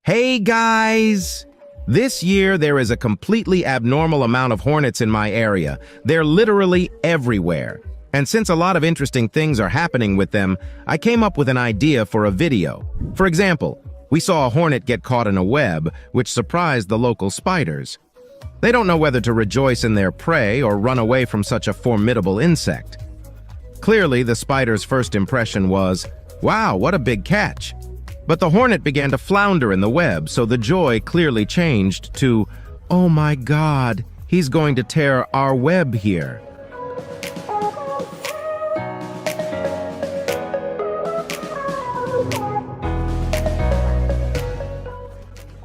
Hey guys! This year there is a completely abnormal amount of hornets in my area. They're literally everywhere. And since a lot of interesting things are happening with them, I came up with an idea for a video. For example, we saw a hornet get caught in a web, which surprised the local spiders. They don't know whether to rejoice in their prey or run away from such a formidable insect. Clearly, the spider's first impression was, "Wow, what a big catch." But the hornet began to flounder in the web, so the joy clearly changed to, "Oh my God, he's going to tear our web here."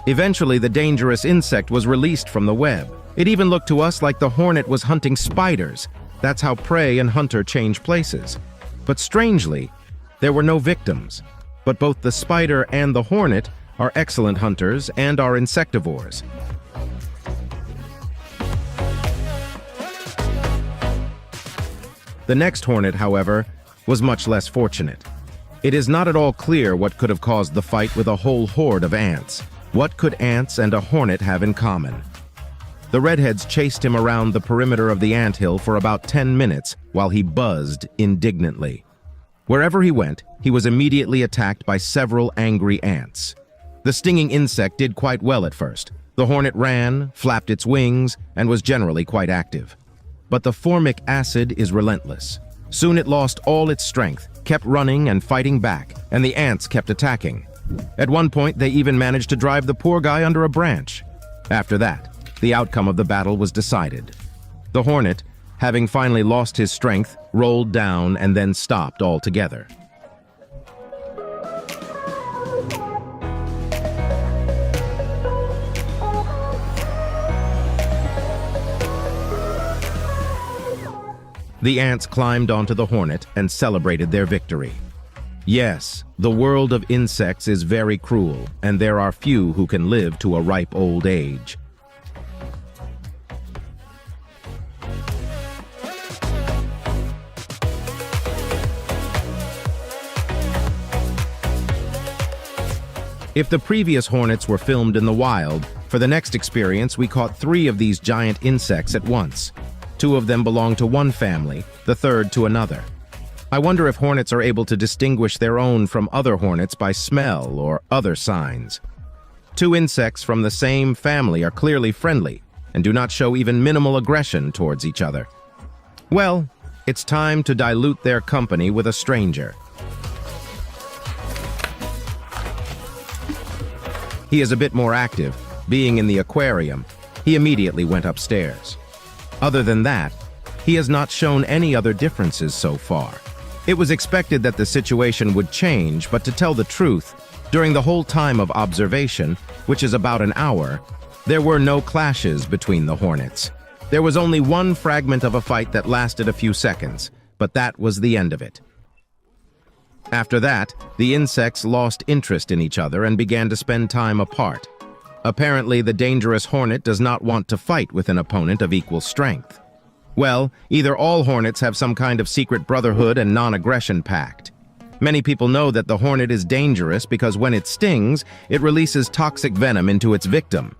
Eventually, the dangerous insect was released from the web. It even looked to us like the hornet was hunting spiders. That's how prey and hunter change places. But strangely, there were no victims. But both the spider and the hornet are excellent hunters and are insectivores. The next hornet, however, was much less fortunate. It is not at all clear what could have caused the fight with a whole horde of ants. What could ants and a hornet have in common? The redheads chased him around the perimeter of the anthill for about 10 minutes while he buzzed indignantly. Wherever he went, he was immediately attacked by several angry ants. The stinging insect did quite well at first. The hornet ran, flapped its wings, and was generally quite active. But the formic acid is relentless. Soon it lost all its strength, kept running and fighting back, and the ants kept attacking. At one point, they even managed to drive the poor guy under a branch. After that, the outcome of the battle was decided. The hornet, having finally lost his strength, rolled down and then stopped altogether. The ants climbed onto the hornet and celebrated their victory. Yes, the world of insects is very cruel, and there are few who can live to a ripe old age. If the previous hornets were filmed in the wild, for the next experience we caught 3 of these giant insects at once. 2 of them belong to one family, the third to another. I wonder if hornets are able to distinguish their own from other hornets by smell or other signs. 2 insects from the same family are clearly friendly and do not show even minimal aggression towards each other. Well, it's time to dilute their company with a stranger. He is a bit more active, being in the aquarium. He immediately went upstairs. Other than that, he has not shown any other differences so far. It was expected that the situation would change, but to tell the truth, during the whole time of observation, which is about an hour, there were no clashes between the hornets. There was only one fragment of a fight that lasted a few seconds, but that was the end of it. After that, the insects lost interest in each other and began to spend time apart. Apparently, the dangerous hornet does not want to fight with an opponent of equal strength. Well, either all hornets have some kind of secret brotherhood and non-aggression pact. Many people know that the hornet is dangerous because when it stings, it releases toxic venom into its victim.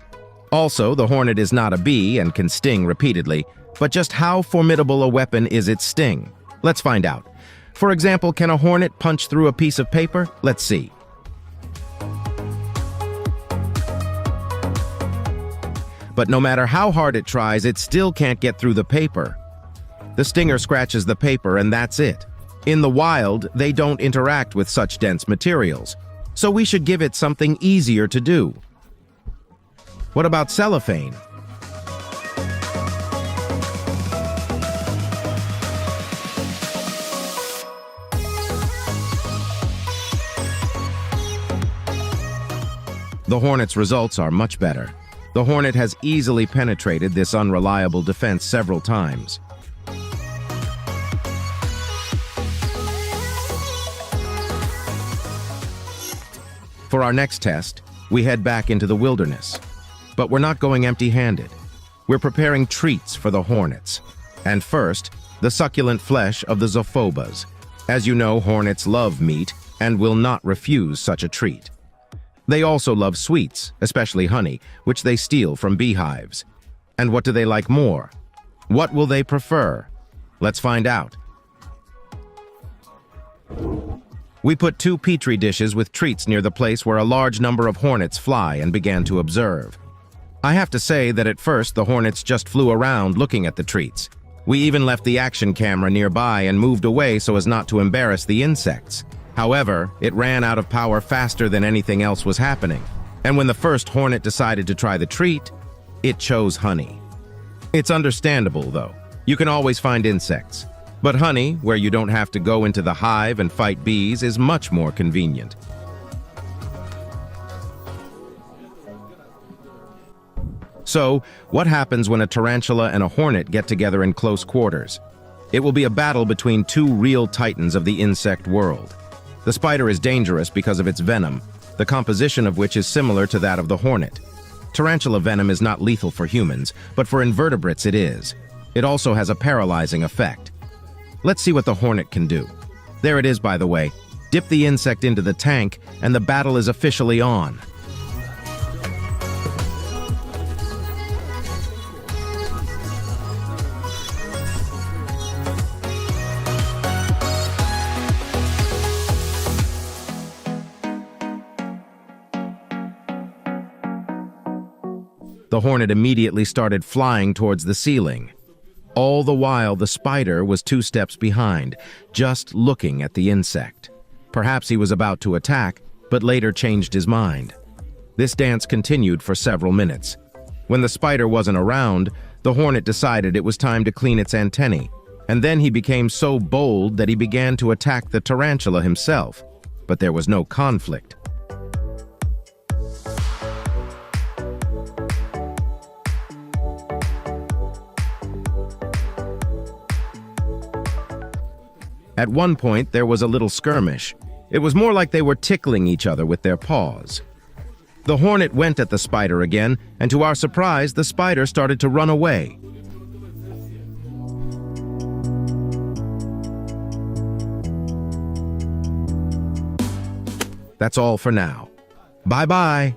Also, the hornet is not a bee and can sting repeatedly, but just how formidable a weapon is its sting? Let's find out. For example, can a hornet punch through a piece of paper? Let's see. But no matter how hard it tries, it still can't get through the paper. The stinger scratches the paper and that's it. In the wild, they don't interact with such dense materials, so we should give it something easier to do. What about cellophane? The hornet's results are much better. The hornet has easily penetrated this unreliable defense several times. For our next test, we head back into the wilderness. But we're not going empty-handed. We're preparing treats for the hornets. And first, the succulent flesh of the zophobas. As you know, hornets love meat and will not refuse such a treat. They also love sweets, especially honey, which they steal from beehives. And what do they like more? What will they prefer? Let's find out. We put 2 petri dishes with treats near the place where a large number of hornets fly and began to observe. I have to say that at first the hornets just flew around looking at the treats. We even left the action camera nearby and moved away so as not to embarrass the insects. However, it ran out of power faster than anything else was happening. And when the first hornet decided to try the treat, it chose honey. It's understandable, though. You can always find insects. But honey, where you don't have to go into the hive and fight bees, is much more convenient. So, what happens when a tarantula and a hornet get together in close quarters? It will be a battle between 2 real titans of the insect world. The spider is dangerous because of its venom, the composition of which is similar to that of the hornet. Tarantula venom is not lethal for humans, but for invertebrates it is. It also has a paralyzing effect. Let's see what the hornet can do. There it is, by the way. Dip the insect into the tank, and the battle is officially on. The hornet immediately started flying towards the ceiling. All the while, the spider was 2 steps behind, just looking at the insect. Perhaps he was about to attack, but later changed his mind. This dance continued for several minutes. When the spider wasn't around, the hornet decided it was time to clean its antennae, and then he became so bold that he began to attack the tarantula himself. But there was no conflict. At one point, there was a little skirmish. It was more like they were tickling each other with their paws. The hornet went at the spider again, and to our surprise, the spider started to run away. That's all for now. Bye-bye.